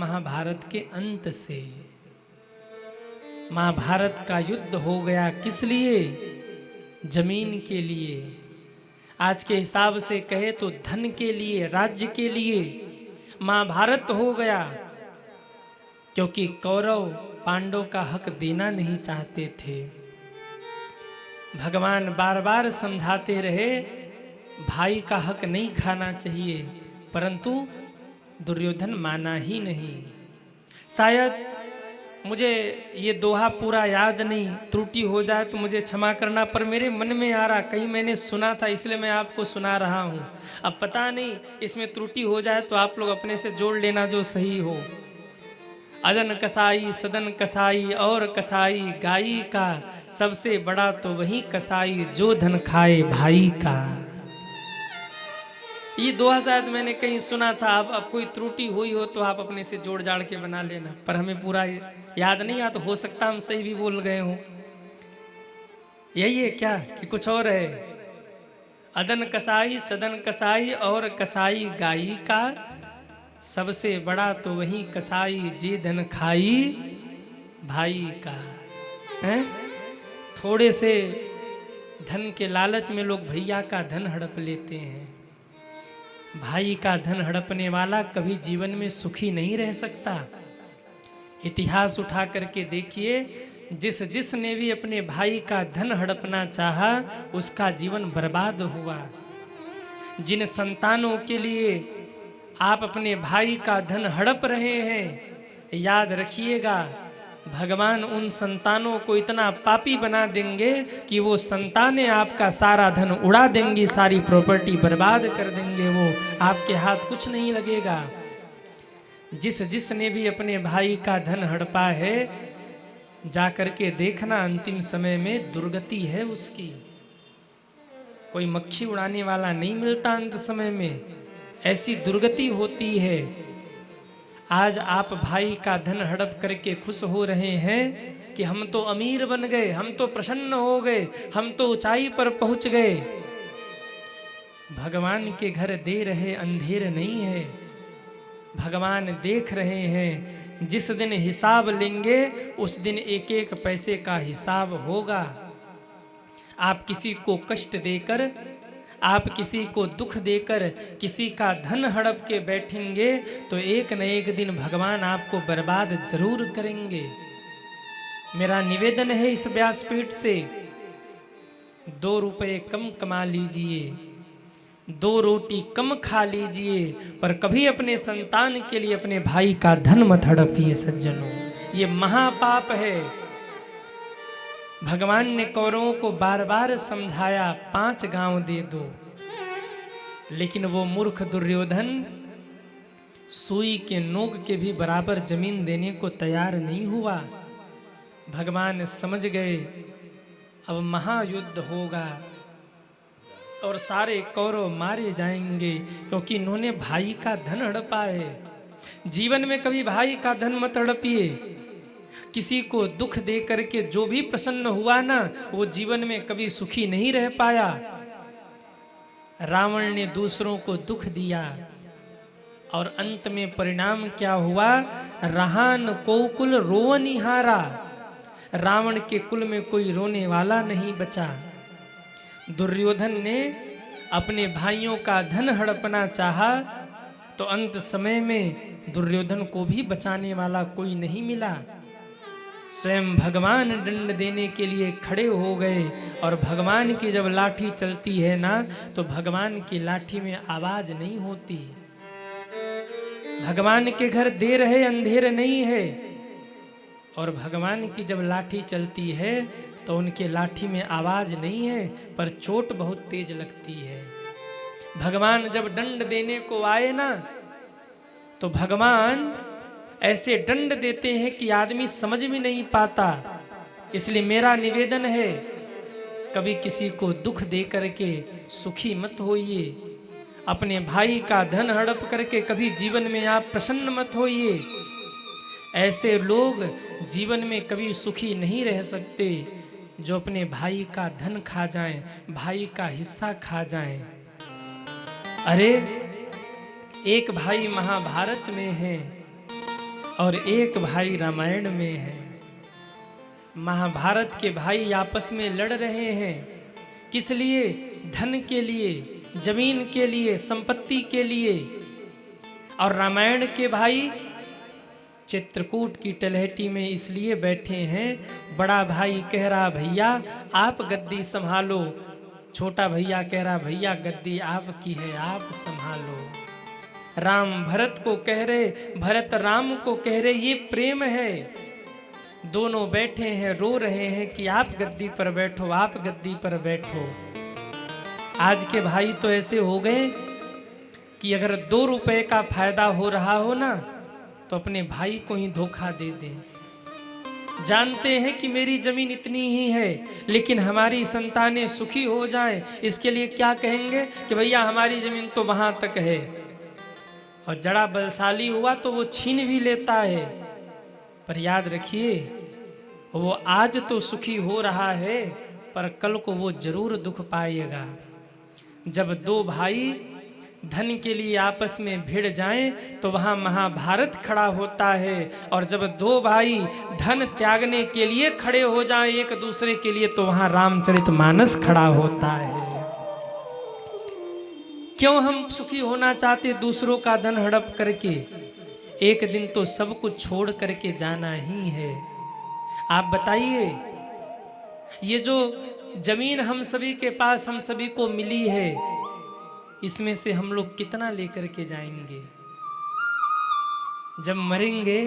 महाभारत के अंत से। महाभारत का युद्ध हो गया किस लिए? जमीन के लिए। आज के हिसाब से कहे तो धन के लिए, राज्य के लिए महाभारत हो गया, क्योंकि कौरव पांडव का हक देना नहीं चाहते थे। भगवान बार बार समझाते रहे भाई का हक नहीं खाना चाहिए, परंतु दुर्योधन माना ही नहीं। शायद मुझे ये दोहा पूरा याद नहीं, त्रुटि हो जाए तो मुझे क्षमा करना, पर मेरे मन में आ रहा, कहीं मैंने सुना था इसलिए मैं आपको सुना रहा हूँ। अब पता नहीं इसमें त्रुटि हो जाए तो आप लोग अपने से जोड़ लेना जो सही हो। अदन कसाई सदन कसाई और कसाई गाई का, सबसे बड़ा तो वही कसाई जो धन खाए भाई का। ये दोहा शायद मैंने कहीं सुना था। अब कोई त्रुटि हुई हो तो आप अपने से जोड़ जाड़ के बना लेना, पर हमें पूरा याद नहीं आ, तो हो सकता हम सही भी बोल गए हों। यही है क्या कि कुछ और है? अदन कसाई सदन कसाई और कसाई गाई का, सबसे बड़ा तो वही कसाई जे धन खाई भाई का। है थोड़े से धन के लालच में लोग भैया का धन हड़प लेते हैं। भाई का धन हड़पने वाला कभी जीवन में सुखी नहीं रह सकता। इतिहास उठा करके देखिए, जिसने भी अपने भाई का धन हड़पना चाहा उसका जीवन बर्बाद हुआ। जिन संतानों के लिए आप अपने भाई का धन हड़प रहे हैं, याद रखिएगा भगवान उन संतानों को इतना पापी बना देंगे कि वो संतानें आपका सारा धन उड़ा देंगी, सारी प्रॉपर्टी बर्बाद कर देंगे, वो आपके हाथ कुछ नहीं लगेगा। जिसने भी अपने भाई का धन हड़पा है, जाकर के देखना अंतिम समय में दुर्गति है उसकी। कोई मक्खी उड़ाने वाला नहीं मिलता अंत समय में, ऐसी दुर्गति होती है। आज आप भाई का धन हड़प करके खुश हो रहे हैं कि हम तो अमीर बन गए, हम तो प्रसन्न हो गए, हम तो ऊंचाई पर पहुंच गए। भगवान के घर दे रहे अंधेर नहीं है। भगवान देख रहे हैं, जिस दिन हिसाब लेंगे उस दिन एक एक पैसे का हिसाब होगा। आप किसी को कष्ट देकर, आप किसी को दुख देकर किसी का धन हड़प के बैठेंगे तो एक न एक दिन भगवान आपको बर्बाद जरूर करेंगे। मेरा निवेदन है इस व्यासपीठ से, 2 रुपए कम कमा लीजिए, 2 रोटी कम खा लीजिए, पर कभी अपने संतान के लिए अपने भाई का धन मत हड़पिए सज्जनों, ये महापाप है। भगवान ने कौरवों को बार बार समझाया 5 गांव दे दो, लेकिन वो मूर्ख दुर्योधन सुई के नोक के भी बराबर जमीन देने को तैयार नहीं हुआ। भगवान समझ गए अब महायुद्ध होगा और सारे कौरव मारे जाएंगे, क्योंकि इन्होंने भाई का धन हड़पा है। जीवन में कभी भाई का धन मत हड़पिए। किसी को दुख दे करके जो भी प्रसन्न हुआ ना, वो जीवन में कभी सुखी नहीं रह पाया। रावण ने दूसरों को दुख दिया और अंत में परिणाम क्या हुआ? रहान कोकुल रोवनिहारा, रावण के कुल में कोई रोने वाला नहीं बचा। दुर्योधन ने अपने भाइयों का धन हड़पना चाहा तो अंत समय में दुर्योधन को भी बचाने वाला कोई नहीं मिला। स्वयं भगवान दंड देने के लिए खड़े हो गए, और भगवान की जब लाठी चलती है ना, तो भगवान की लाठी में आवाज नहीं होती। भगवान के घर देर है अंधेर नहीं है, और भगवान की जब लाठी चलती है तो उनके लाठी में आवाज नहीं है, पर चोट बहुत तेज लगती है। भगवान जब दंड देने को आए ना, तो भगवान ऐसे दंड देते हैं कि आदमी समझ भी नहीं पाता। इसलिए मेरा निवेदन है, कभी किसी को दुख दे करके सुखी मत होइए। अपने भाई का धन हड़प करके कभी जीवन में आप प्रसन्न मत होइए। ऐसे लोग जीवन में कभी सुखी नहीं रह सकते जो अपने भाई का धन खा जाएं, भाई का हिस्सा खा जाएं। अरे एक भाई महाभारत में है, और एक भाई रामायण में है। महाभारत के भाई आपस में लड़ रहे हैं, किस लिए? धन के लिए, जमीन के लिए, संपत्ति के लिए। और रामायण के भाई चित्रकूट की तलहटी में इसलिए बैठे हैं, बड़ा भाई कह रहा भैया आप गद्दी संभालो, छोटा भैया कह रहा भैया गद्दी आपकी है, आप संभालो। राम भरत को कह रहे, भरत राम को कह रहे, ये प्रेम है। दोनों बैठे हैं, रो रहे हैं कि आप गद्दी पर बैठो, आप गद्दी पर बैठो। आज के भाई तो ऐसे हो गए कि अगर 2 रुपए का फायदा हो रहा हो ना, तो अपने भाई को ही धोखा दे दें। जानते हैं कि मेरी जमीन इतनी ही है, लेकिन हमारी संतानें सुखी हो जाएं, इसके लिए क्या कहेंगे कि भैया हमारी जमीन तो वहां तक है। और जरा बलशाली हुआ तो वो छीन भी लेता है। पर याद रखिए, वो आज तो सुखी हो रहा है, पर कल को वो जरूर दुख पाएगा। जब 2 भाई धन के लिए आपस में भिड़ जाएं, तो वहां महाभारत खड़ा होता है। और जब 2 भाई धन त्यागने के लिए खड़े हो जाएं एक दूसरे के लिए, तो वहां रामचरितमानस खड़ा होता है। क्यों हम सुखी होना चाहते दूसरों का धन हड़प करके? एक दिन तो सब कुछ छोड़ करके जाना ही है। आप बताइए, ये जो जमीन हम सभी के पास, हम सभी को मिली है, इसमें से हम लोग कितना लेकर के जाएंगे? जब मरेंगे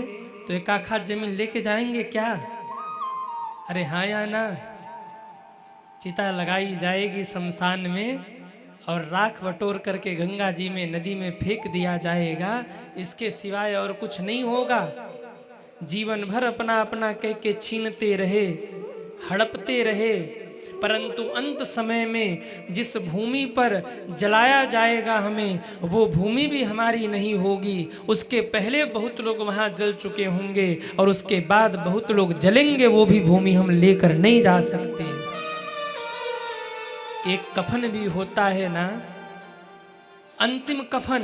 तो एक आखा जमीन लेके जाएंगे क्या? अरे हाँ या ना? चिता लगाई जाएगी शमशान में और राख बटोर करके गंगा जी में, नदी में फेंक दिया जाएगा। इसके सिवाय और कुछ नहीं होगा। जीवन भर अपना अपना कह के छीनते रहे, हड़पते रहे, परंतु अंत समय में जिस भूमि पर जलाया जाएगा हमें, वो भूमि भी हमारी नहीं होगी। उसके पहले बहुत लोग वहां जल चुके होंगे और उसके बाद बहुत लोग जलेंगे, वो भी भूमि हम लेकर नहीं जा सकते। एक कफन भी होता है ना, अंतिम कफन,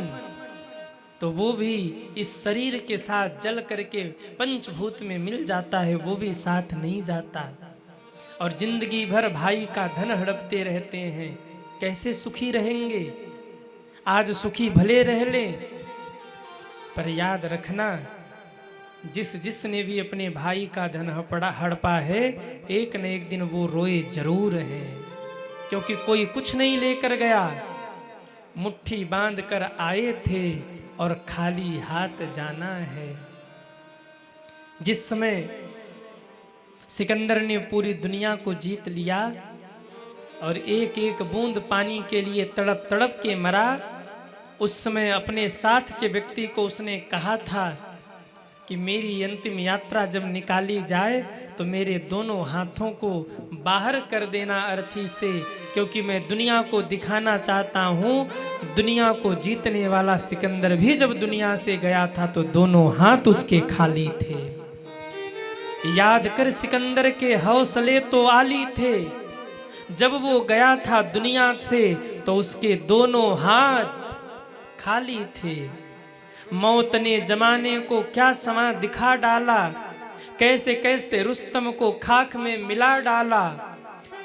तो वो भी इस शरीर के साथ जल करके पंचभूत में मिल जाता है, वो भी साथ नहीं जाता। और जिंदगी भर भाई का धन हड़पते रहते हैं, कैसे सुखी रहेंगे? आज सुखी भले रह लें, पर याद रखना, जिसने भी अपने भाई का धन हड़पा है, एक न एक दिन वो रोए जरूर है। क्योंकि कोई कुछ नहीं लेकर गया, मुट्ठी बांध कर आए थे और खाली हाथ जाना है। जिस समय सिकंदर ने पूरी दुनिया को जीत लिया और एक एक बूंद पानी के लिए तड़प तड़प के मरा, उस समय अपने साथ के व्यक्ति को उसने कहा था कि मेरी अंतिम यात्रा जब निकाली जाए तो मेरे दोनों हाथों को बाहर कर देना अर्थी से, क्योंकि मैं दुनिया को दिखाना चाहता हूँ। दुनिया को जीतने वाला सिकंदर भी जब दुनिया से गया था तो दोनों हाथ उसके खाली थे। याद कर, सिकंदर के हौसले तो आली थे। जब वो गया था दुनिया से तो उसके दोनों हाथ खाली थे। मौत ने जमाने को क्या समा दिखा डाला, कैसे कैसे रुस्तम को खाक में मिला डाला।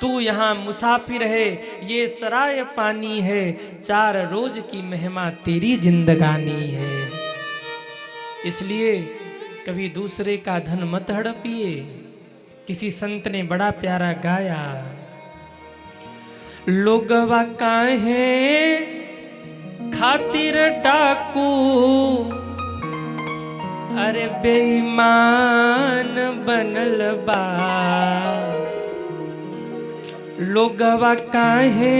तू यहाँ मुसाफिर है, ये सराय पानी है, 4 रोज की मेहमा तेरी जिंदगानी है। इसलिए कभी दूसरे का धन मत हड़पिए। किसी संत ने बड़ा प्यारा गाया, लोगवा काहे खातिर डाकू, अरे बेईमान बनल बा। लोगवा काहे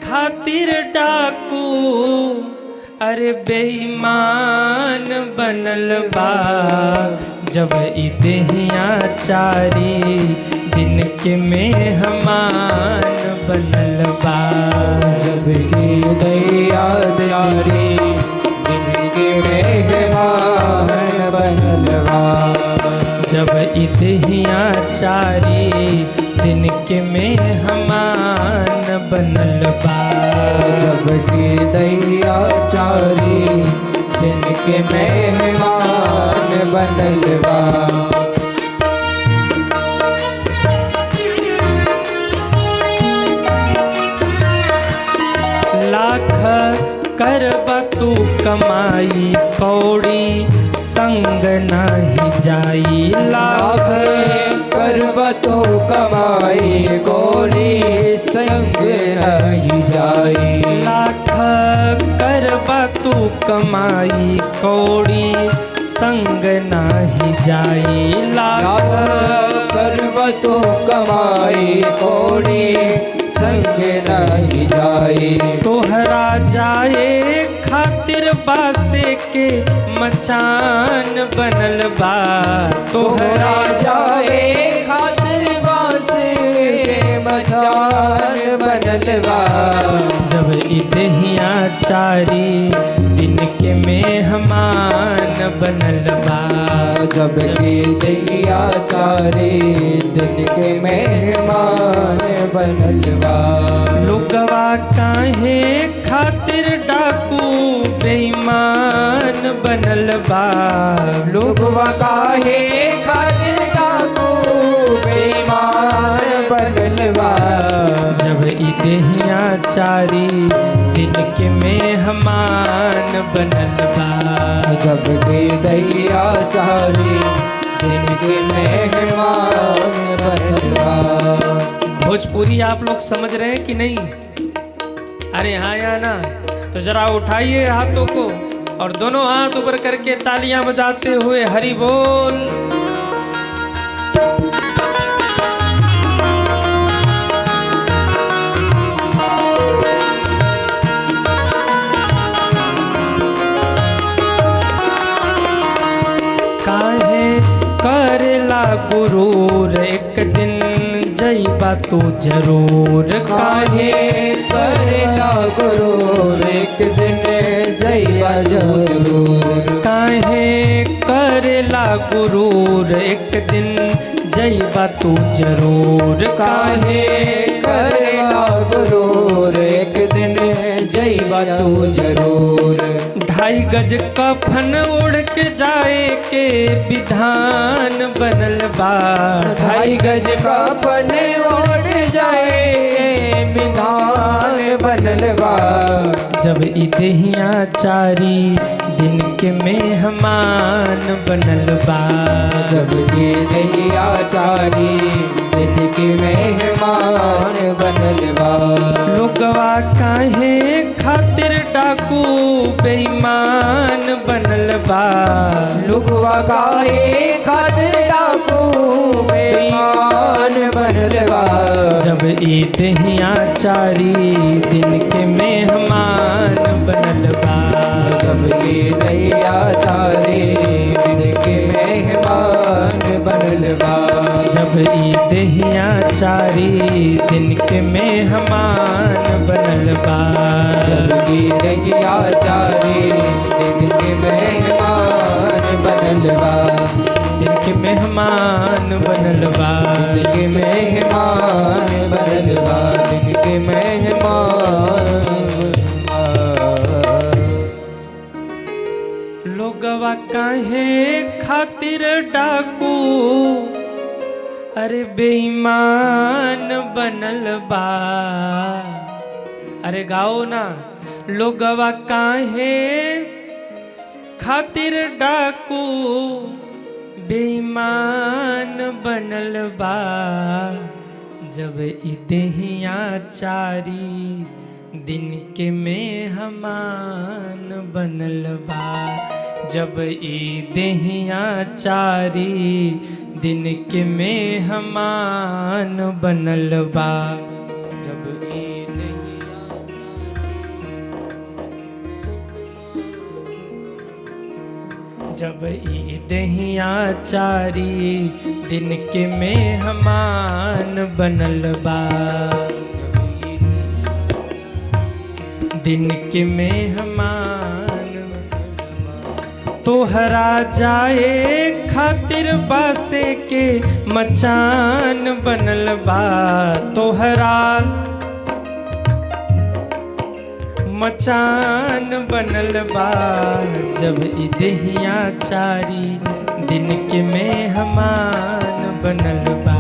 खातिर डाकू, अरे बेईमान बनल बा। जब ई देहिया चारी दिन के मेहमान बनल बा। जब ई देहिया चारी दिन के मेहमान बनल बा। जब ई देहिया चारी दिन के मेहमान बनल बा। जब की दैया चारी दिन के मेहमान बनल बा। लाख करबा तू कमाई कौड़ी संग नहीं जाई। लाख करबा तो कमाई कौड़ी संग नहीं जाई। लाख करबा तू कमाई कौड़ी संग नहीं जाई। लाख करबा तो कमाई कौड़ी संग नहीं जाई। तोहरा जाए खातिर बासे के मचान बनल बा। तोहरा जाए खातिर बास के मचान बनल बा। जब इदहिया चारी दिन के मेहमान बनल बा। जब के दैया चारे दिन के मेहमान बनल बा। लोगवा काहे खातिर डाकू बेईमान बनल बा। लोगवा काहे खातिर डाकू बेईमान बनल बा। जब इदहिया चारी दिन के मेहमान बनल बा। जब के दैया चारे दिन के मेहमान बनल बा। भोजपुरी आप लोग समझ रहे हैं कि नहीं? अरे हाँ या ना? तो जरा उठाइए हाथों को और दोनों हाथ ऊपर करके तालियां बजाते हुए हरि बोल। काहे करेला गुरूर एक दिन जइबा तू जरूर। काहे करेला गुरूर एक दिन जइबा जरूर। काहे करेला गुरूर एक दिन जइबा तू जरूर। काहे करेला गुरूर एक दिन जइबा तू जरूर। 2.5 गज कफन उड़ के जाए के विधान बनल बा। 2.5 गज कफन उड़ जाए विधान बनल बा। जब इदहिया चारी दिन के मेहमान बनल बा। जब के दैया चारी दिन के मेहमान बनल बा। लोगवा काहे खातिर डाकू बेईमान बनल बा। लोगवा काहे खातिर डाकू बेईमान बनल बा। जब इदहिया चारी दिन के मेहमान बनल बा। जब के दैया चारे दिन के मेहमान बनल बा। जब इदहिया चारी दिन के मेहमान बनल बा। जब के दैया चारे दिन के मेहमान बनल बा। दिन के मेहमान बनल बा। दिन के मेहमान बनल बा। दिन के मेहमान लोगवा काहे खातिर डाकू अरे बेईमान बनल बा। अरे गाओ ना। लोगवा काहे खातिर डाकू बेईमान बनल बा। जब इदहिया चारी दिन के मेहमान बनल बा। जब इदहिया चारी दिन के मेहमान बनल बा। जब इदहिया चारी दिन के मेहमान बनल बा। दिन के मेहमान तोहरा जाए खातिर बासे के मचान बनल बा। तोहरा मचान बनल बा। जब इदहिया चारी दिन के मेहमान बनल बा,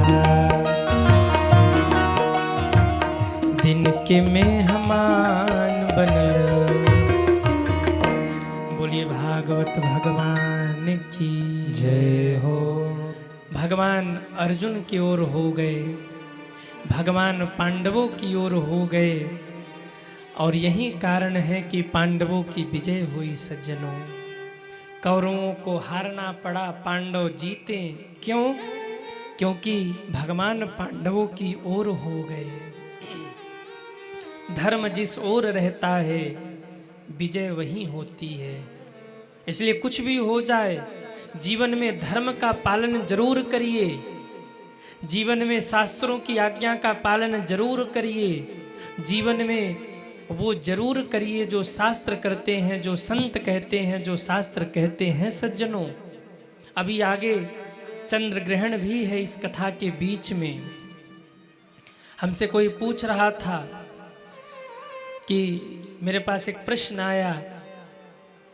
दिन के मेहमान बनल। बोलिए भागवत भगवान की जय हो। भगवान अर्जुन की ओर हो गए, भगवान पांडवों की ओर हो गए, और यही कारण है कि पांडवों की विजय हुई सज्जनों। कौरवों को हारना पड़ा, पांडव जीते। क्यों? क्योंकि भगवान पांडवों की ओर हो गए। धर्म जिस ओर रहता है विजय वही होती है। इसलिए कुछ भी हो जाए जीवन में धर्म का पालन जरूर करिए, जीवन में शास्त्रों की आज्ञा का पालन जरूर करिए, जीवन में वो जरूर करिए जो शास्त्र करते हैं, जो संत कहते हैं, जो शास्त्र कहते हैं सज्जनों। अभी आगे चंद्र ग्रहण भी है इस कथा के बीच में। हमसे कोई पूछ रहा था कि मेरे पास एक प्रश्न आया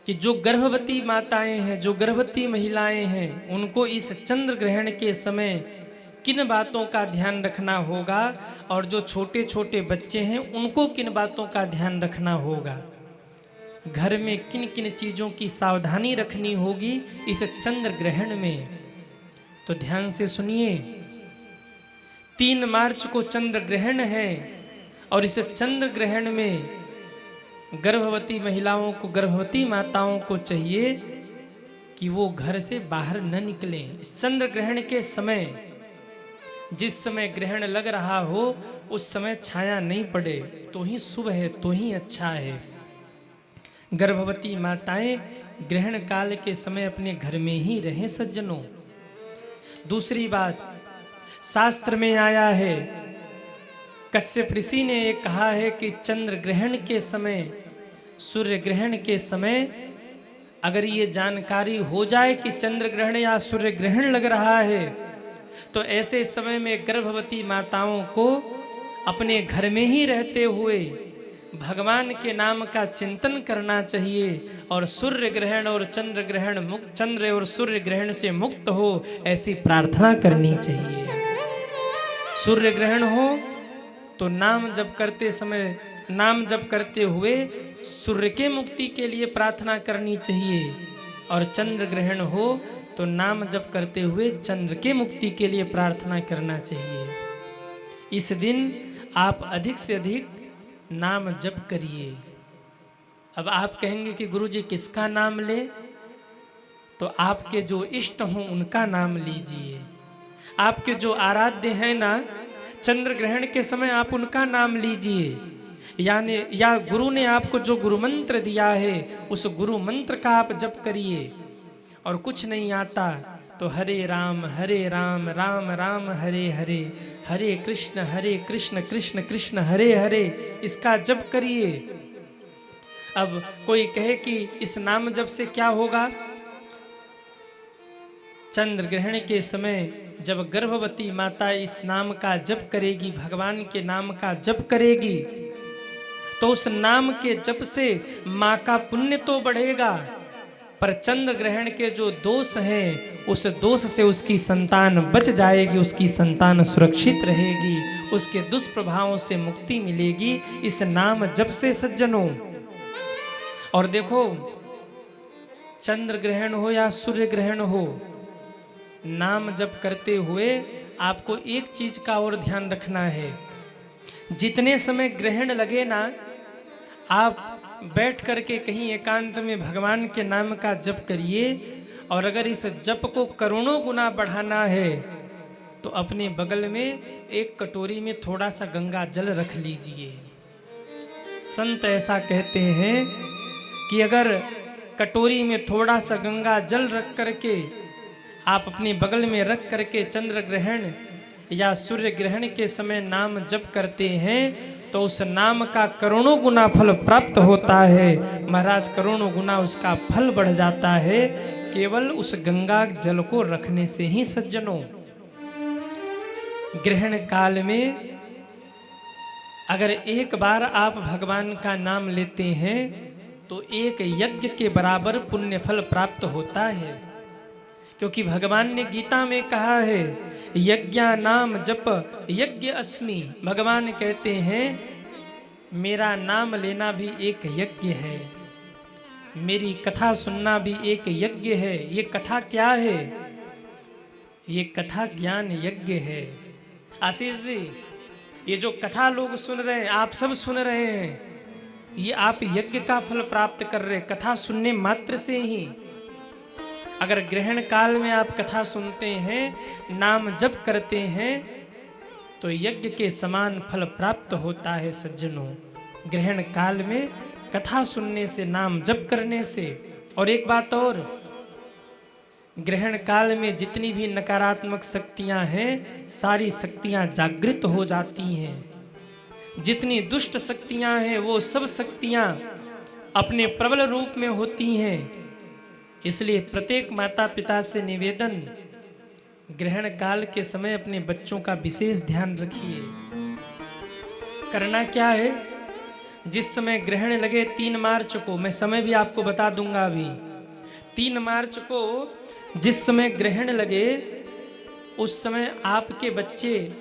कि जो गर्भवती माताएं हैं, जो गर्भवती महिलाएं हैं, उनको इस चंद्र ग्रहण के समय किन बातों का ध्यान रखना होगा, और जो छोटे छोटे बच्चे हैं उनको किन बातों का ध्यान रखना होगा, घर में किन किन चीज़ों की सावधानी रखनी होगी इस चंद्र ग्रहण में। तो ध्यान से सुनिए। 3 मार्च को चंद्र ग्रहण है, और इस चंद्र ग्रहण में गर्भवती महिलाओं को, गर्भवती माताओं को चाहिए कि वो घर से बाहर न निकलें। इस चंद्र ग्रहण के समय, जिस समय ग्रहण लग रहा हो उस समय छाया नहीं पड़े तो ही शुभ है, तो ही अच्छा है। गर्भवती माताएं ग्रहण काल के समय अपने घर में ही रहें सज्जनों। दूसरी बात, शास्त्र में आया है, कश्यप ऋषि ने एक कहा है कि चंद्र ग्रहण के समय, सूर्य ग्रहण के समय अगर ये जानकारी हो जाए कि चंद्र ग्रहण या सूर्य ग्रहण लग रहा है, तो ऐसे समय में गर्भवती माताओं को अपने घर में ही रहते हुए भगवान के नाम का चिंतन करना चाहिए, और सूर्य ग्रहण और चंद्र ग्रहण मुक्त, चंद्र और सूर्य ग्रहण से मुक्त हो ऐसी प्रार्थना करनी चाहिए। सूर्य ग्रहण हो तो नाम जप करते समय, नाम जप करते हुए सूर्य के मुक्ति के लिए प्रार्थना करनी चाहिए, और चंद्र ग्रहण हो तो नाम जप करते हुए चंद्र के मुक्ति के लिए प्रार्थना करना चाहिए। इस दिन आप अधिक से अधिक नाम जप करिए। अब आप कहेंगे कि गुरुजी किसका नाम ले? तो आपके जो इष्ट हों उनका नाम लीजिए। आपके जो आराध्य हैं ना, चंद्र ग्रहण के समय आप उनका नाम लीजिए। यानी या गुरु ने आपको जो गुरु मंत्र दिया है उस गुरु मंत्र का आप जप करिए। और कुछ नहीं आता तो हरे राम राम राम हरे हरे, हरे कृष्ण कृष्ण कृष्ण हरे हरे, इसका जप करिए। अब कोई कहे कि इस नाम जप से क्या होगा? चंद्र ग्रहण के समय जब गर्भवती माता इस नाम का जप करेगी, भगवान के नाम का जप करेगी, तो उस नाम के जप से माँ का पुण्य तो बढ़ेगा, पर चंद्र ग्रहण के जो दोष हैं उस दोष से उसकी संतान बच जाएगी, उसकी संतान सुरक्षित रहेगी, उसके दुष्प्रभावों से मुक्ति मिलेगी इस नाम जप से सज्जनों। और देखो, चंद्र ग्रहण हो या सूर्य ग्रहण हो, नाम जप करते हुए आपको एक चीज का और ध्यान रखना है। जितने समय ग्रहण लगे ना, आप बैठ करके कहीं एकांत में भगवान के नाम का जप करिए, और अगर इस जप को करोड़ों गुना बढ़ाना है तो अपने बगल में एक कटोरी में थोड़ा सा गंगा जल रख लीजिए। संत ऐसा कहते हैं कि अगर कटोरी में थोड़ा सा गंगा जल रख करके आप अपने बगल में रख करके चंद्र ग्रहण या सूर्य ग्रहण के समय नाम जप करते हैं तो उस नाम का करोड़ों गुना फल प्राप्त होता है। महाराज, करोड़ों गुना उसका फल बढ़ जाता है केवल उस गंगा जल को रखने से ही सज्जनों। ग्रहण काल में अगर एक बार आप भगवान का नाम लेते हैं तो एक यज्ञ के बराबर पुण्य फल प्राप्त होता है। क्योंकि भगवान ने गीता में कहा है यज्ञा नाम जप यज्ञ अस्मि। भगवान कहते हैं मेरा नाम लेना भी एक यज्ञ है, मेरी कथा सुनना भी एक यज्ञ है। ये कथा क्या है? ये कथा ज्ञान यज्ञ है। आशीष जी, ये जो कथा लोग सुन रहे हैं, आप सब सुन रहे हैं, ये आप यज्ञ का फल प्राप्त कर रहे। कथा सुनने मात्र से ही, अगर ग्रहण काल में आप कथा सुनते हैं, नाम जप करते हैं, तो यज्ञ के समान फल प्राप्त होता है सज्जनों। ग्रहण काल में कथा सुनने से, नाम जप करने से। और एक बात और, ग्रहण काल में जितनी भी नकारात्मक शक्तियां हैं, सारी शक्तियां जागृत हो जाती हैं। जितनी दुष्ट शक्तियां हैं, वो सब शक्तियां अपने प्रबल रूप में होती हैं। इसलिए प्रत्येक माता पिता से निवेदन, ग्रहण काल के समय अपने बच्चों का विशेष ध्यान रखिए। करना क्या है, जिस समय ग्रहण लगे 3 मार्च को, मैं समय भी आपको बता दूंगा अभी, 3 मार्च को जिस समय ग्रहण लगे, उस समय आपके बच्चे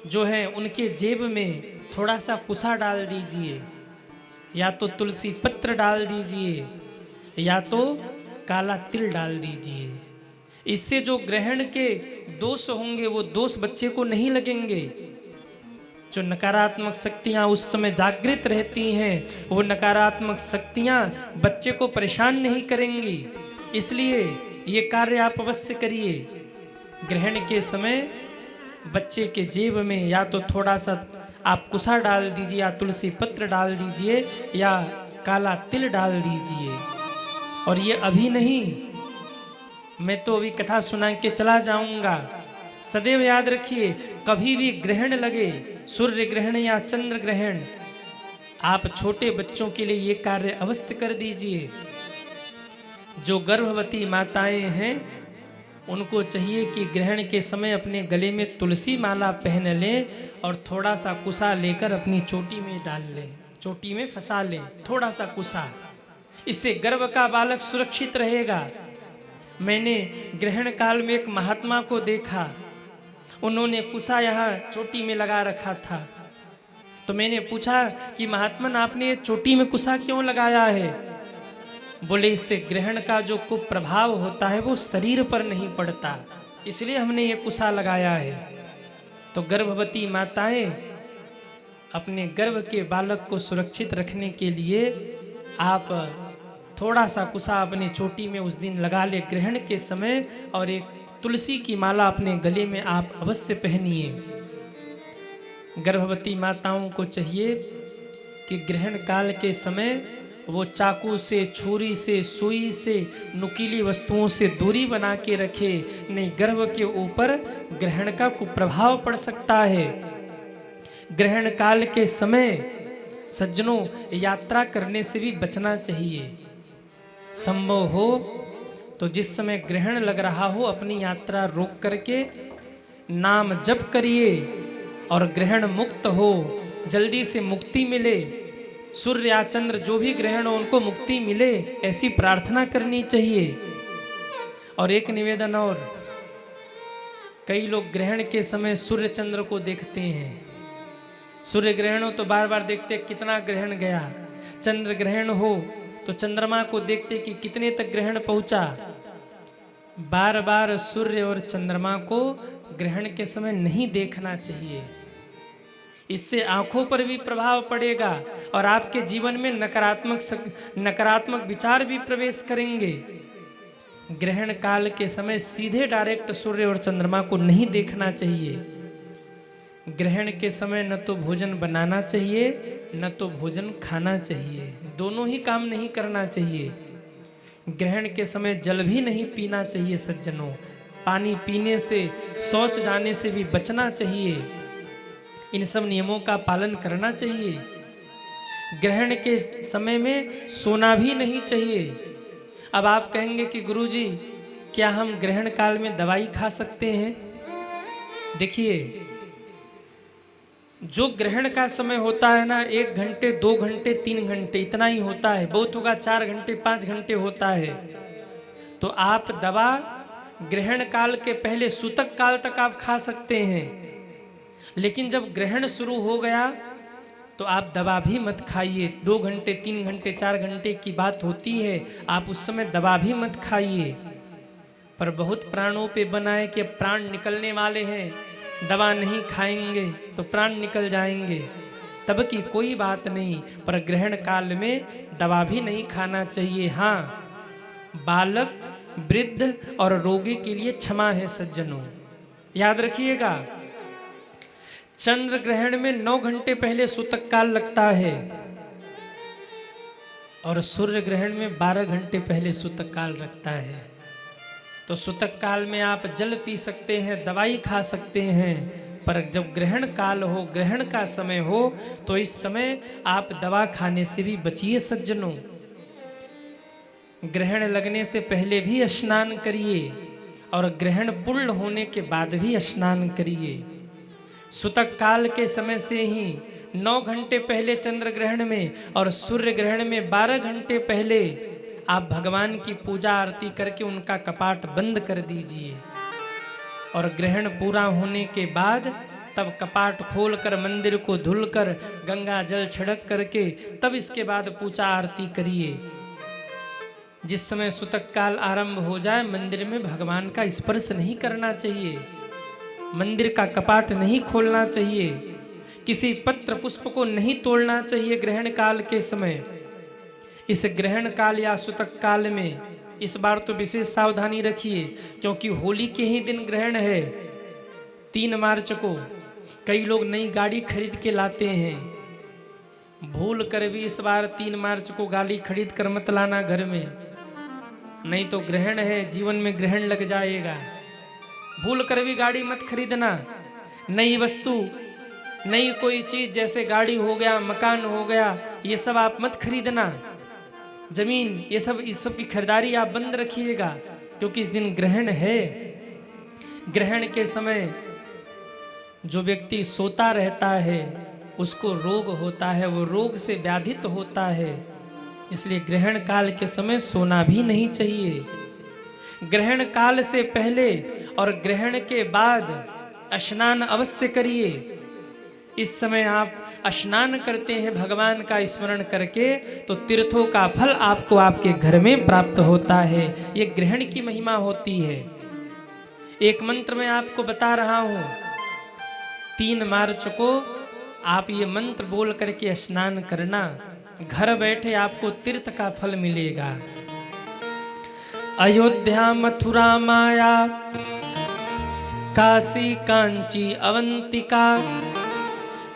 जो हैं उनके जेब में थोड़ा सा कुसा डाल दीजिए, या तो तुलसी पत्र डाल दीजिए, या तो काला तिल डाल दीजिए। इससे जो ग्रहण के दोष होंगे, वो दोष बच्चे को नहीं लगेंगे। जो नकारात्मक शक्तियां उस समय जागृत रहती हैं, वो नकारात्मक शक्तियां बच्चे को परेशान नहीं करेंगी। इसलिए ये कार्य आप अवश्य करिए। ग्रहण के समय बच्चे के जेब में या तो थोड़ा सा आप कुसा डाल दीजिए, या तुलसी पत्र डाल दीजिए, या काला तिल डाल दीजिए। और ये अभी नहीं, मैं तो अभी कथा सुना के चला जाऊंगा। सदैव याद रखिए, कभी भी ग्रहण लगे, सूर्य ग्रहण या चंद्र ग्रहण, आप छोटे बच्चों के लिए ये कार्य अवश्य कर दीजिए। जो गर्भवती माताएं हैं, उनको चाहिए कि ग्रहण के समय अपने गले में तुलसी माला पहन लें और थोड़ा सा कुसा लेकर अपनी चोटी में डाल लें, चोटी में फंसा लें थोड़ा सा कुसा। इससे गर्भ का बालक सुरक्षित रहेगा। मैंने ग्रहण काल में एक महात्मा को देखा, उन्होंने कुसा यहाँ चोटी में लगा रखा था। तो मैंने पूछा कि महात्मन, आपने चोटी में कुसा क्यों लगाया है? बोले, इससे ग्रहण का जो कुप्रभाव होता है वो शरीर पर नहीं पड़ता, इसलिए हमने ये कुसा लगाया है। तो गर्भवती माताएं अपने गर्भ के बालक को सुरक्षित रखने के लिए आप थोड़ा सा कुसा अपने चोटी में उस दिन लगा ले ग्रहण के समय, और एक तुलसी की माला अपने गले में आप अवश्य पहनिए। गर्भवती माताओं को चाहिए कि ग्रहण काल के समय वो चाकू से, छुरी से, सुई से, नुकीली वस्तुओं से दूरी बना के रखे, नहीं गर्भ के ऊपर ग्रहण का कुप्रभाव पड़ सकता है। ग्रहण काल के समय सज्जनों यात्रा करने से भी बचना चाहिए। संभव हो तो जिस समय ग्रहण लग रहा हो, अपनी यात्रा रोक करके नाम जप करिए और ग्रहण मुक्त हो, जल्दी से मुक्ति मिले। सूर्य या चंद्र जो भी ग्रहण हो उनको मुक्ति मिले, ऐसी प्रार्थना करनी चाहिए। और एक निवेदन और, कई लोग ग्रहण के समय सूर्य चंद्र को देखते हैं। सूर्य ग्रहण हो तो बार बार देखते कितना ग्रहण गया, चंद्र ग्रहण हो तो चंद्रमा को देखते कि कितने तक ग्रहण पहुंचा। बार बार सूर्य और चंद्रमा को ग्रहण के समय नहीं देखना चाहिए। इससे आंखों पर भी प्रभाव पड़ेगा और आपके जीवन में नकारात्मक विचार भी प्रवेश करेंगे। ग्रहण काल के समय सीधे डायरेक्ट सूर्य और चंद्रमा को नहीं देखना चाहिए। ग्रहण के समय न तो भोजन बनाना चाहिए, न तो भोजन खाना चाहिए, दोनों ही काम नहीं करना चाहिए। ग्रहण के समय जल भी नहीं पीना चाहिए सज्जनों, पानी पीने से, शौच जाने से भी बचना चाहिए। इन सब नियमों का पालन करना चाहिए। ग्रहण के समय में सोना भी नहीं चाहिए। अब आप कहेंगे कि गुरुजी, क्या हम ग्रहण काल में दवाई खा सकते हैं? देखिए, जो ग्रहण का समय होता है ना, 1 घंटे, 2 घंटे, 3 घंटे, इतना ही होता है। बहुत होगा 4 घंटे, 5 घंटे होता है। तो आप दवा ग्रहण काल के पहले सूतक काल तक आप खा सकते हैं, लेकिन जब ग्रहण शुरू हो गया तो आप दवा भी मत खाइए। 2 घंटे 3 घंटे 4 घंटे की बात होती है, आप उस समय दवा भी मत खाइए। पर बहुत प्राणों पे बनाए कि प्राण निकलने वाले हैं, दवा नहीं खाएंगे तो प्राण निकल जाएंगे, तब की कोई बात नहीं। पर ग्रहण काल में दवा भी नहीं खाना चाहिए। हाँ, बालक, वृद्ध और रोगी के लिए क्षमा है सज्जनों, याद रखिएगा। चंद्र ग्रहण में 9 घंटे पहले सूतक काल लगता है और सूर्य ग्रहण में 12 घंटे पहले सूतक काल लगता है। तो सूतक काल में आप जल पी सकते हैं, दवाई खा सकते हैं, पर जब ग्रहण काल हो, ग्रहण का समय हो, तो इस समय आप दवा खाने से भी बचिए सज्जनों। ग्रहण लगने से पहले भी स्नान करिए और ग्रहण पूर्ण होने के बाद भी स्नान करिए। सूतक काल के समय से ही 9 घंटे पहले चंद्र ग्रहण में और सूर्य ग्रहण में 12 घंटे पहले आप भगवान की पूजा आरती करके उनका कपाट बंद कर दीजिए और ग्रहण पूरा होने के बाद तब कपाट खोलकर मंदिर को धुलकर गंगा जल छिड़क करके तब इसके बाद पूजा आरती करिए। जिस समय सूतक काल आरंभ हो जाए मंदिर में भगवान का स्पर्श नहीं करना चाहिए, मंदिर का कपाट नहीं खोलना चाहिए, किसी पत्र पुष्प को नहीं तोड़ना चाहिए ग्रहण काल के समय। इस ग्रहण काल या सूतक काल में इस बार तो विशेष सावधानी रखिए, क्योंकि होली के ही दिन ग्रहण है 3 मार्च को। कई लोग नई गाड़ी खरीद के लाते हैं, भूल कर भी इस बार 3 मार्च को गाड़ी खरीद कर मत लाना घर में, नहीं तो ग्रहण है, जीवन में ग्रहण लग जाएगा। भूल कर भी गाड़ी मत खरीदना। नई वस्तु, नई कोई चीज जैसे गाड़ी हो गया, मकान हो गया, ये सब आप मत खरीदना। जमीन, ये सब, इस सब की खरीदारी आप बंद रखिएगा, क्योंकि इस दिन ग्रहण है। ग्रहण के समय जो व्यक्ति सोता रहता है उसको रोग होता है, वो रोग से व्याधित होता है। इसलिए ग्रहण काल के समय सोना भी नहीं चाहिए। ग्रहण काल से पहले और ग्रहण के बाद स्नान अवश्य करिए। इस समय आप स्नान करते हैं भगवान का स्मरण करके तो तीर्थों का फल आपको आपके घर में प्राप्त होता है। ये ग्रहण की महिमा होती है। एक मंत्र मैं आपको बता रहा हूं, 3 मार्च को आप ये मंत्र बोल करके स्नान करना, घर बैठे आपको तीर्थ का फल मिलेगा। अयोध्या, मथुरा, माया, काशी, कांची, अवंतिका,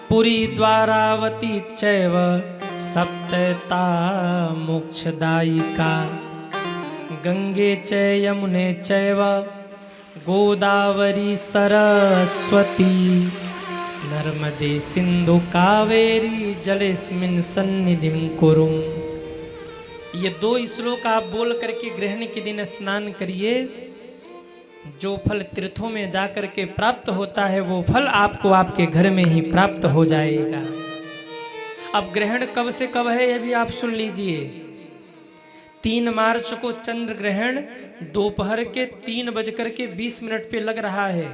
पुरी, द्वारावती चैव सप्तता मोक्षदायिका, गंगे च यमुने चैव गोदावरी सरस्वती, नर्मदे सिंधु कावेरी जलेस्मिन् सन्निधिं कुरु। ये 2 श्लोक आप बोल करके ग्रहण के दिन स्नान करिए। जो फल तीर्थों में जाकर के प्राप्त होता है वो फल आपको आपके घर में ही प्राप्त हो जाएगा। अब ग्रहण कब से कब है ये भी आप सुन लीजिए। 3 मार्च को चंद्र ग्रहण दोपहर के 3:20 पे लग रहा है,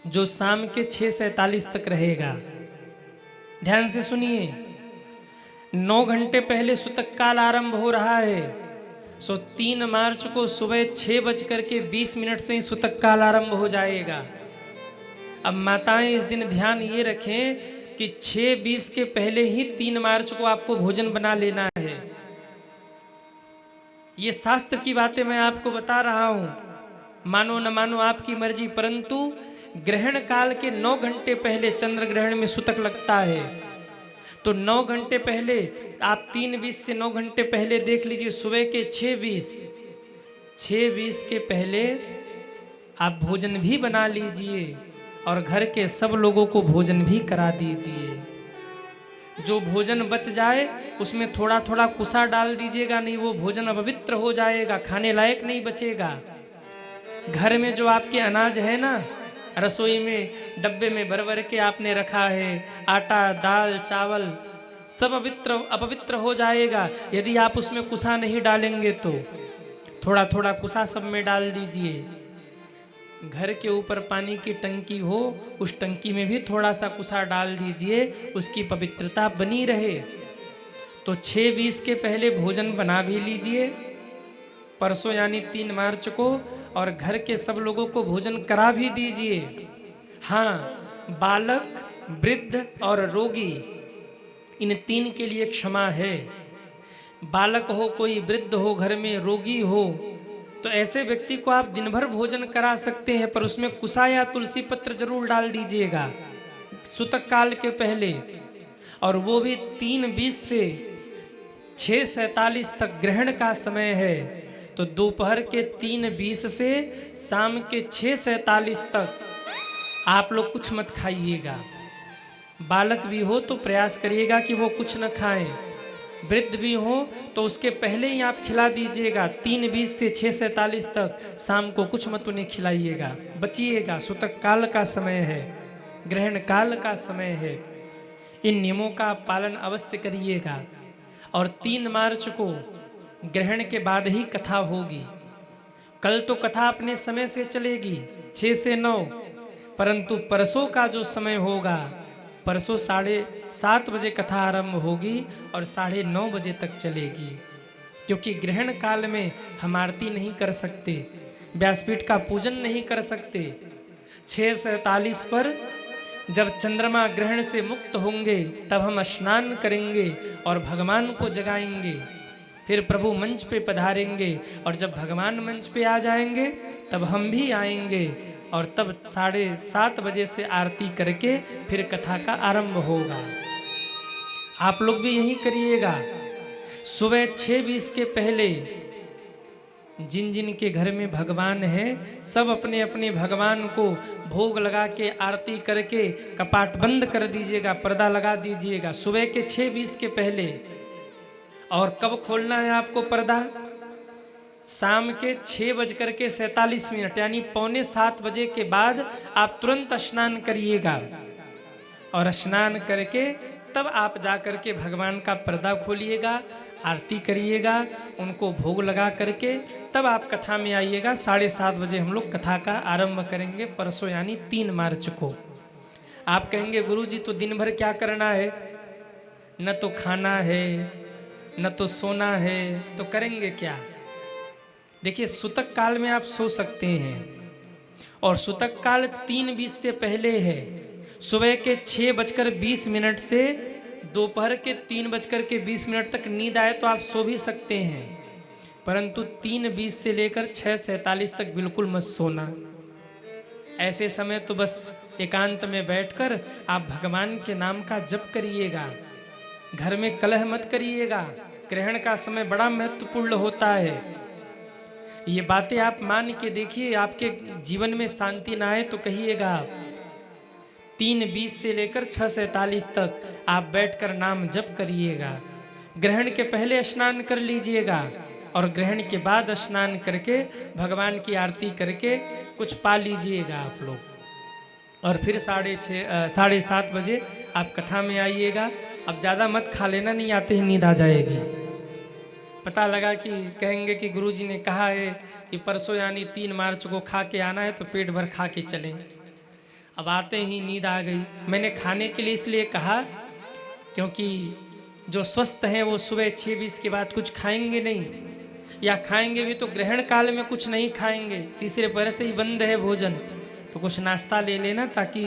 जो शाम के 6:47 तक रहेगा। ध्यान से सुनिए, 9 घंटे पहले सूतक काल आरंभ हो रहा है। 3 मार्च को सुबह 6:20 से ही सूतक काल आरंभ हो जाएगा। अब माताएं इस दिन ध्यान ये रखें कि 6:20 के पहले ही 3 मार्च को आपको भोजन बना लेना है। ये शास्त्र की बातें मैं आपको बता रहा हूं, मानो न मानो आपकी मर्जी, परंतु ग्रहण काल के 9 घंटे पहले चंद्र ग्रहण में सूतक लगता है। तो 9 घंटे पहले आप 3:20 से 9 घंटे पहले देख लीजिए, सुबह के 6:20 के पहले आप भोजन भी बना लीजिए और घर के सब लोगों को भोजन भी करा दीजिए। जो भोजन बच जाए उसमें थोड़ा थोड़ा कुसा डाल दीजिएगा, नहीं वो भोजन अपवित्र हो जाएगा, खाने लायक नहीं बचेगा। घर में जो आपके अनाज है ना, रसोई में डब्बे में भर भर के आपने रखा है, आटा, दाल, चावल सब अपवित्र हो जाएगा यदि आप उसमें कुसा नहीं डालेंगे तो। थोड़ा थोड़ा कुसा सब में डाल दीजिए। घर के ऊपर पानी की टंकी हो, उस टंकी में भी थोड़ा सा कुसा डाल दीजिए, उसकी पवित्रता बनी रहे। तो 6:20 के पहले भोजन बना भी लीजिए, परसों यानी 3 मार्च को, और घर के सब लोगों को भोजन करा भी दीजिए। हाँ, बालक, वृद्ध और रोगी, इन 3 के लिए क्षमा है। बालक हो, कोई वृद्ध हो, घर में रोगी हो, तो ऐसे व्यक्ति को आप दिन भर भोजन करा सकते हैं, पर उसमें कुसा या तुलसी पत्र जरूर डाल दीजिएगा सुतक काल के पहले। और वो भी 3:20 से 6:47 तक ग्रहण का समय है। तो दोपहर के 3:20 से शाम के 6:47 तक आप लोग कुछ मत खाइएगा। बालक भी हो तो प्रयास करिएगा कि वो कुछ न खाएं, वृद्ध भी हो तो उसके पहले ही आप खिला दीजिएगा। 3:20 से 6:47 तक शाम को कुछ मत उन्हें खिलाइएगा, बचिएगा। सुतक काल का समय है, ग्रहण काल का समय है। इन नियमों का पालन अवश्य करिएगा। और 3 मार्च को ग्रहण के बाद ही कथा होगी। कल तो कथा अपने समय से चलेगी 6 से 9, परंतु परसों का जो समय होगा, परसों 7:30 बजे कथा आरंभ होगी और 9:30 बजे तक चलेगी। क्योंकि ग्रहण काल में हम आरती नहीं कर सकते, व्यासपीठ का पूजन नहीं कर सकते। 6:47 पर जब चंद्रमा ग्रहण से मुक्त होंगे तब हम स्नान करेंगे और भगवान को जगाएंगे। फिर प्रभु मंच पे पधारेंगे और जब भगवान मंच पे आ जाएंगे तब हम भी आएंगे और तब 7:30 बजे से आरती करके फिर कथा का आरंभ होगा। आप लोग भी यही करिएगा। सुबह 6:20 के पहले जिन जिन के घर में भगवान है सब अपने अपने भगवान को भोग लगा के आरती करके कपाट बंद कर दीजिएगा, पर्दा लगा दीजिएगा सुबह के 6:20 के पहले। और कब खोलना है आपको पर्दा? शाम के 6:47 यानी 6:45 बजे के बाद आप तुरंत स्नान करिएगा और स्नान करके तब आप जा करके भगवान का पर्दा खोलिएगा, आरती करिएगा, उनको भोग लगा करके तब आप कथा में आइएगा। 7:30 बजे हम लोग कथा का आरंभ करेंगे परसों यानी 3 मार्च को। आप कहेंगे गुरुजी तो दिन भर क्या करना है, न तो खाना है न तो सोना है, तो करेंगे क्या? देखिए सुतक काल में आप सो सकते हैं और सुतक काल 3:20 से पहले है। सुबह के 6:20 से दोपहर के 3:20 तक नींद आए तो आप सो भी सकते हैं, परंतु 3:20 से लेकर 6:47 तक बिल्कुल मत सोना। ऐसे समय तो बस एकांत में बैठकर आप भगवान के नाम का जप करिएगा, घर में कलह मत करिएगा। ग्रहण का समय बड़ा महत्वपूर्ण होता है। ये बातें आप मान के देखिए, आपके जीवन में शांति ना आए तो कहिएगा आप। 3:20 से लेकर 6:47 तक आप बैठकर नाम जप करिएगा। ग्रहण के पहले स्नान कर लीजिएगा और ग्रहण के बाद स्नान करके भगवान की आरती करके कुछ पा लीजिएगा आप लोग। और फिर 7:30 बजे आप कथा में आइएगा। अब ज़्यादा मत खा लेना, नहीं आते ही नींद आ जाएगी। पता लगा कि कहेंगे कि गुरुजी ने कहा है कि परसों यानी 3 मार्च को खा के आना है तो पेट भर खा के चलें। अब आते ही नींद आ गई। मैंने खाने के लिए इसलिए कहा क्योंकि जो स्वस्थ हैं वो सुबह 6:20 के बाद कुछ खाएंगे नहीं, या खाएंगे भी तो ग्रहण काल में कुछ नहीं खाएंगे, तीसरे पहर से ही बंद है भोजन। तो कुछ नाश्ता ले लेना ताकि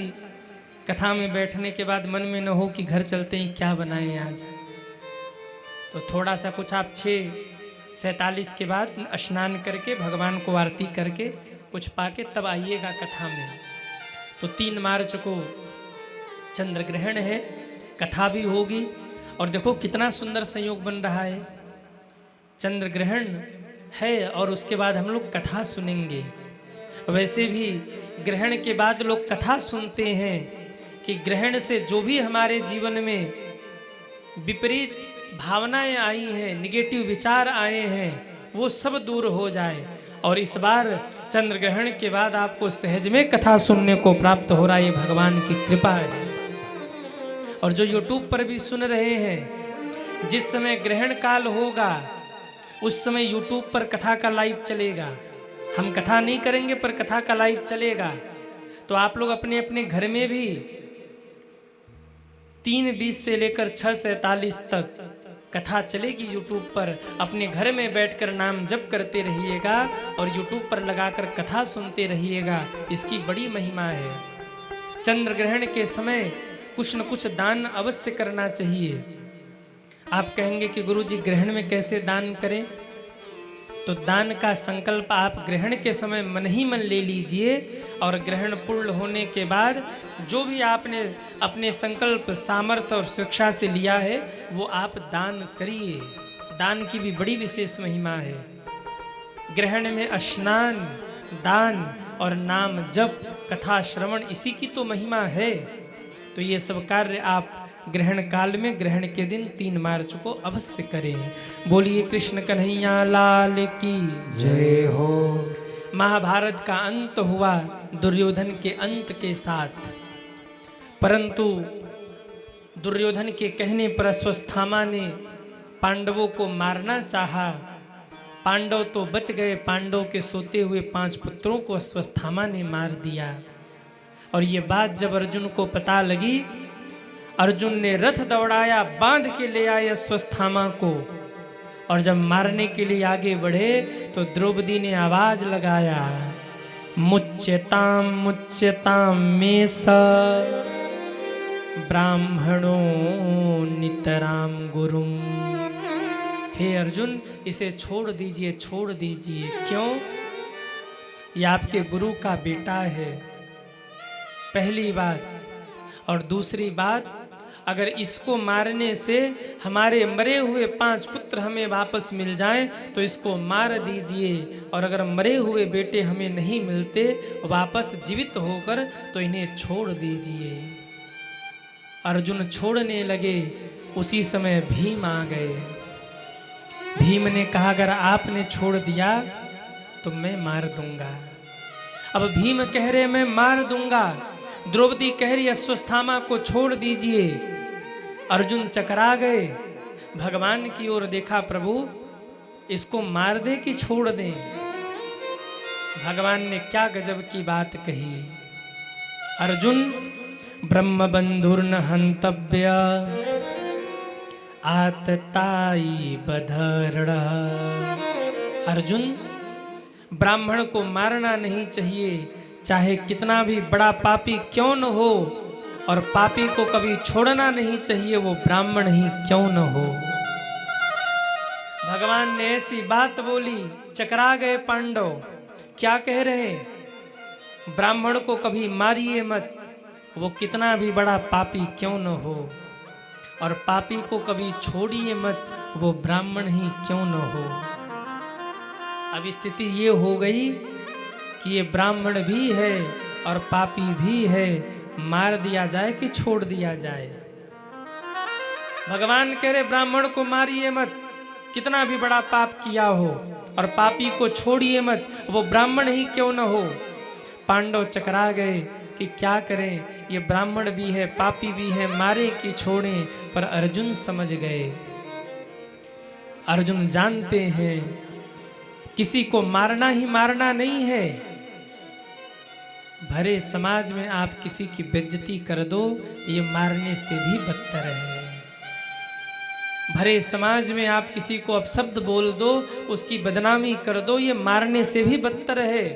कथा में बैठने के बाद मन में न हो कि घर चलते ही क्या बनाएं आज। तो थोड़ा सा कुछ आप 6:47 के बाद स्नान करके भगवान को आरती करके कुछ पाके तब आइएगा कथा में। तो 3 मार्च को चंद्र ग्रहण है, कथा भी होगी। और देखो कितना सुंदर संयोग बन रहा है, चंद्र ग्रहण है और उसके बाद हम लोग कथा सुनेंगे। वैसे भी ग्रहण के बाद लोग कथा सुनते हैं कि ग्रहण से जो भी हमारे जीवन में विपरीत भावनाएं आई हैं, निगेटिव विचार आए हैं, वो सब दूर हो जाए। और इस बार चंद्र ग्रहण के बाद आपको सहज में कथा सुनने को प्राप्त हो रहा है, ये भगवान की कृपा है। और जो YouTube पर भी सुन रहे हैं, जिस समय ग्रहण काल होगा उस समय यूट्यूब पर कथा का लाइव चलेगा। हम कथा नहीं करेंगे पर कथा का लाइव चलेगा। तो आप लोग अपने अपने घर में भी 3:20 से लेकर 6:47 तक कथा चलेगी यूट्यूब पर। अपने घर में बैठकर नाम जप करते रहिएगा और यूट्यूब पर लगाकर कथा सुनते रहिएगा। इसकी बड़ी महिमा है। चंद्र ग्रहण के समय कुछ न कुछ दान अवश्य करना चाहिए। आप कहेंगे कि गुरुजी ग्रहण में कैसे दान करें? तो दान का संकल्प आप ग्रहण के समय मन ही मन ले लीजिए और ग्रहण पूर्ण होने के बाद जो भी आपने अपने संकल्प सामर्थ्य और शिक्षा से लिया है वो आप दान करिए। दान की भी बड़ी विशेष महिमा है। ग्रहण में स्नान, दान और नाम जप, कथा श्रवण, इसी की तो महिमा है। तो ये सब कार्य आप ग्रहण काल में, ग्रहण के दिन 3 मार्च को अवश्य करें। बोलिए कृष्ण कन्हैया लाल की जय हो। महाभारत का अंत हुआ दुर्योधन के अंत के साथ, परंतु दुर्योधन के कहने पर अश्वत्थामा ने पांडवों को मारना चाहा। पांडव तो बच गए। पांडव के सोते हुए 5 पुत्रों को अश्वत्थामा ने मार दिया। और ये बात जब अर्जुन को पता लगी, अर्जुन ने रथ दौड़ाया, बांध के ले आए अश्वत्थामा को। और जब मारने के लिए आगे बढ़े तो द्रौपदी ने आवाज लगाया, मुच्यताम मुच्यताम में स ब्राह्मणो नितराम गुरुम। हे अर्जुन, इसे छोड़ दीजिए, छोड़ दीजिए। क्यों? ये आपके गुरु का बेटा है, पहली बात। और दूसरी बात, अगर इसको मारने से हमारे मरे हुए 5 पुत्र हमें वापस मिल जाएं तो इसको मार दीजिए। और अगर मरे हुए बेटे हमें नहीं मिलते वापस जीवित होकर तो इन्हें छोड़ दीजिए। अर्जुन छोड़ने लगे, उसी समय भीम आ गए। भीम ने कहा, अगर आपने छोड़ दिया तो मैं मार दूंगा। अब भीम कह रहे मैं मार दूंगा, द्रौपदी कह रही अश्वत्थामा को छोड़ दीजिए। अर्जुन चकरा गए, भगवान की ओर देखा, प्रभु इसको मार दे कि छोड़ दें? भगवान ने क्या गजब की बात कही, अर्जुन ब्रह्म बंधुर्न हंतव्य आतताई बधरण। अर्जुन, ब्राह्मण को मारना नहीं चाहिए, चाहे कितना भी बड़ा पापी क्यों न हो। और पापी को कभी छोड़ना नहीं चाहिए, वो ब्राह्मण ही क्यों न हो। भगवान ने ऐसी बात बोली, चकरा गए पांडव। क्या कह रहे? ब्राह्मण को कभी मारिए मत, वो कितना भी बड़ा पापी क्यों न हो। और पापी को कभी छोड़िए मत, वो ब्राह्मण ही क्यों न हो। अब स्थिति ये हो गई कि ये ब्राह्मण भी है और पापी भी है, मार दिया जाए कि छोड़ दिया जाए? भगवान कह रहे ब्राह्मण को मारिए मत, कितना भी बड़ा पाप किया हो। और पापी को छोड़िए मत, वो ब्राह्मण ही क्यों न हो। पांडव चकरा गए कि क्या करें, ये ब्राह्मण भी है, पापी भी है, मारे कि छोड़ें। पर अर्जुन समझ गए। अर्जुन जानते हैं किसी को मारना ही मारना नहीं है। भरे समाज में आप किसी की बेइज्जती कर दो, ये मारने से भी बदतर है। भरे समाज में आप किसी को अपशब्द बोल दो, उसकी बदनामी कर दो, ये मारने से भी बदतर है।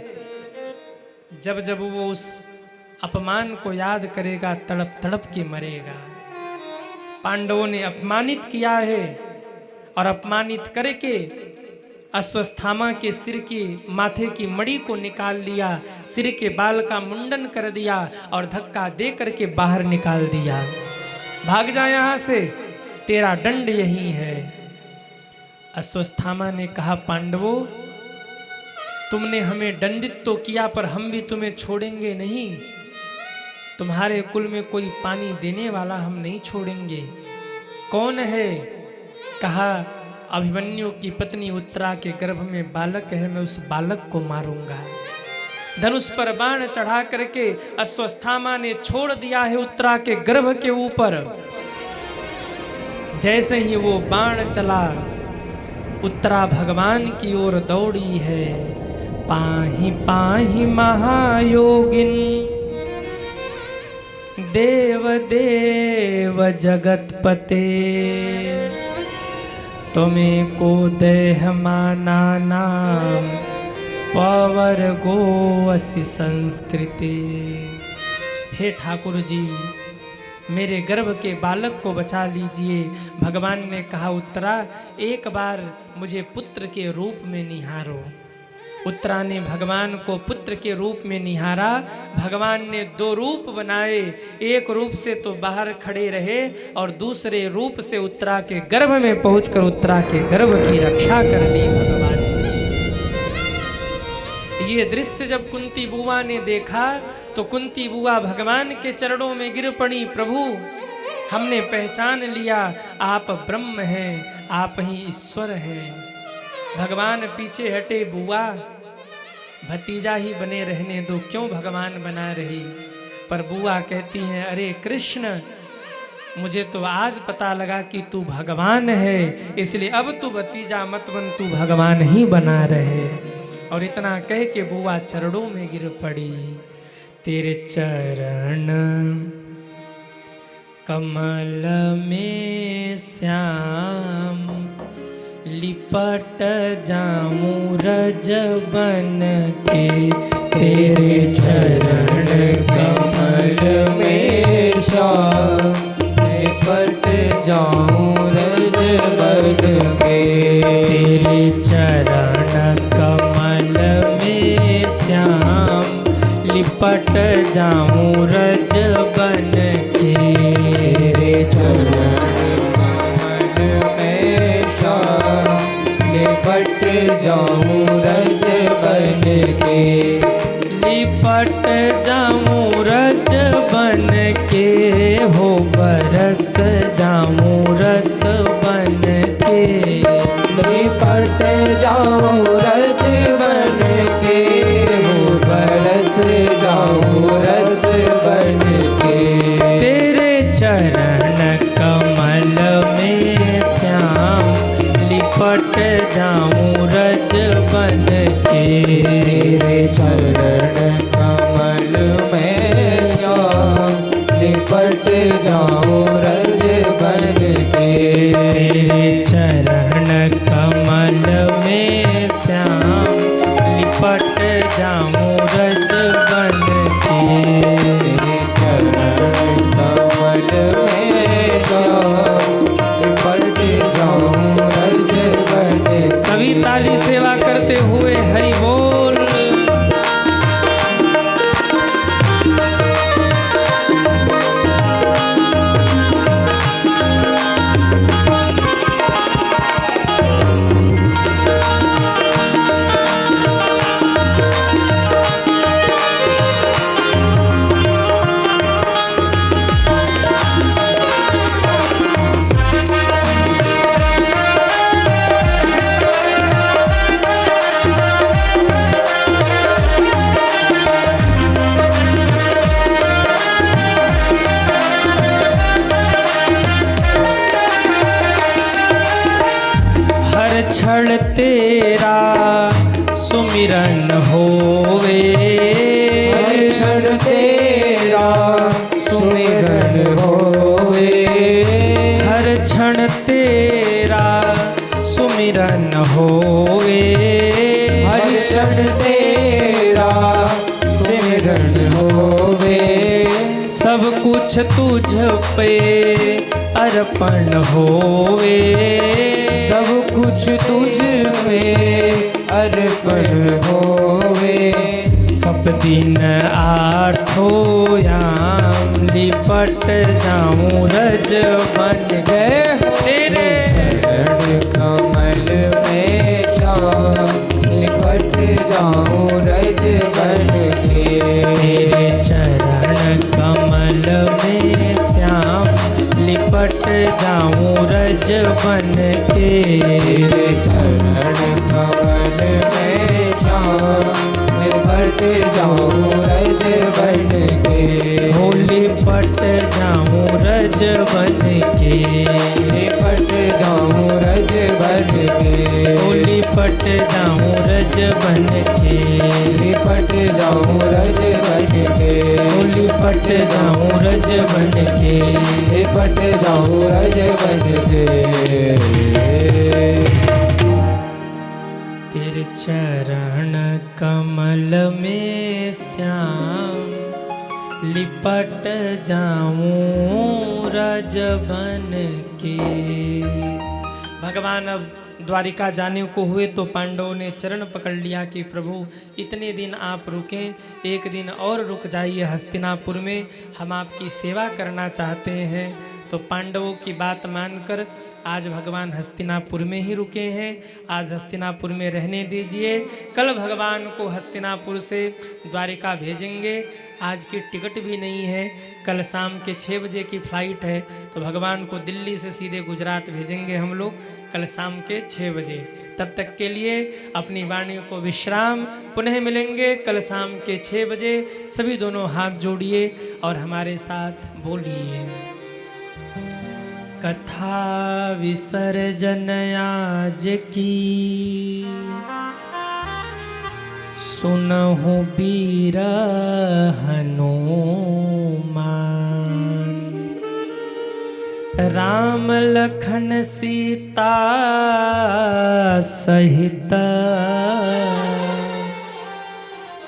जब जब वो उस अपमान को याद करेगा, तड़प तड़प के मरेगा। पांडवों ने अपमानित किया है और अपमानित करके अश्वत्थामा के सिर की माथे की मणि को निकाल लिया, सिर के बाल का मुंडन कर दिया और धक्का दे करके बाहर निकाल दिया। भाग जा यहां से, तेरा दंड यही है। अश्वत्थामा ने कहा, पांडवों तुमने हमें दंडित तो किया पर हम भी तुम्हें छोड़ेंगे नहीं। तुम्हारे कुल में कोई पानी देने वाला हम नहीं छोड़ेंगे। कौन है? कहा, अभिमन्यु की पत्नी उत्तरा के गर्भ में बालक है, मैं उस बालक को मारूंगा। धनुष पर बाण चढ़ा करके अश्वत्थामा ने छोड़ दिया है उत्तरा के गर्भ के ऊपर। जैसे ही वो बाण चला, उत्तरा भगवान की ओर दौड़ी है। पाहि पाहि महायोगिन देव देव जगतपते, तुम्हें को देह माना नाम पवर गो असि संस्कृति। हे ठाकुर जी, मेरे गर्भ के बालक को बचा लीजिए। भगवान ने कहा, उत्तरा एक बार मुझे पुत्र के रूप में निहारो। उत्तरा ने भगवान को पुत्र के रूप में निहारा। भगवान ने दो रूप बनाए, एक रूप से तो बाहर खड़े रहे और दूसरे रूप से उत्तरा के गर्भ में पहुंचकर उत्तरा के गर्भ की रक्षा कर ली भगवान ने। ये दृश्य जब कुंती बुआ ने देखा तो कुंती बुआ भगवान के चरणों में गिर पड़ी। प्रभु, हमने पहचान लिया, आप ब्रह्म हैं, आप ही ईश्वर हैं। भगवान पीछे हटे, बुआ भतीजा ही बने रहने दो, क्यों भगवान बना रही। पर बुआ कहती हैं, अरे कृष्ण, मुझे तो आज पता लगा कि तू भगवान है, इसलिए अब तू भतीजा मत बन, तू भगवान ही बना रहे। और इतना कह के बुआ चरणों में गिर पड़ी। तेरे चरण कमल में श्याम, लिपट जाऊं रज बन के। तेरे चरण कमल में श्याम, लिपट जाऊं रज बन के। तेरे चरण कमल में श्याम, लिपट जाऊं रज बन के। तेरे चरण लिपट जाऊं रज बन के। लिपट जाऊं रज बन के, हो बरस जाऊं रस बन के। लिपट जाऊं रस बन के, हो बरस जाऊं रस बन के। तेरे चरण कमल में श्याम, लिपट जाऊं रज बन के। तेरे चरण कमल में श्याम, लिपट जाऊं रज बन के। तेरे चरण कमल में श्याम, लिपट जाऊं रज बन के। तेरे चरण कमल में श्याम, लिपट जाऊं रज बन के। सभी ताली सेवा करते हुए हरि बोल। क्षण तेरा सुमिरन होवे। हर क्षण तेरा सुमिरन होवे। हर क्षण तेरा सुमिरन होवे। हर क्षण तेरा सुमिरन होवे। सब कुछ तुझ पे अर्पण होवे। सब कुछ तुझ में अर्पण होवे। सब दिन आठों याम, लिपट जाऊं रज बन के। तेरे चरण कमल में श्याम, लिपट जाऊं रज बन के। तेरे चरण कमल में श्याम, लिपट जाऊं रज बन के। तेरे चरण कमल में श्याम, लिपट जाऊं रज बन के। हो लिपट जाऊं रज बन के। लिपट जाऊं रज बन के। लिपट जाऊं रज बन के, लिपट जाऊं रज बन के, लिपट जाऊं रज बन के, लिपट जाऊं रज बन के। तेरे चरण कमल में श्याम लिपट जाऊं रज बन के। भगवान अब द्वारिका जाने को हुए तो पांडवों ने चरण पकड़ लिया कि प्रभु इतने दिन आप रुकें, एक दिन और रुक जाइए हस्तिनापुर में, हम आपकी सेवा करना चाहते हैं। तो पांडवों की बात मानकर आज भगवान हस्तिनापुर में ही रुके हैं। आज हस्तिनापुर में रहने दीजिए, कल भगवान को हस्तिनापुर से द्वारिका भेजेंगे। आज की टिकट भी नहीं है, कल शाम के 6 बजे की फ्लाइट है, तो भगवान को दिल्ली से सीधे गुजरात भेजेंगे हम लोग कल शाम के 6 बजे। तब तक के लिए अपनी वाणी को विश्राम, पुनः मिलेंगे कल शाम के 6 बजे। सभी दोनों हाथ जोड़िए और हमारे साथ बोलिए। कथा विसर्जन आज की, सुनहु बीर हनुमान, राम लखन सीता सहित,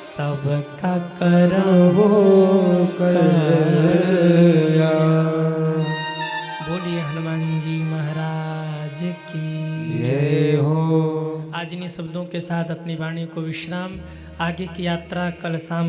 सबका करवो कल्याण। बोलिए हनुमान जी महाराज की जय हो। आज इन्हीं शब्दों के साथ अपनी वाणी को विश्राम। आगे की यात्रा कल शाम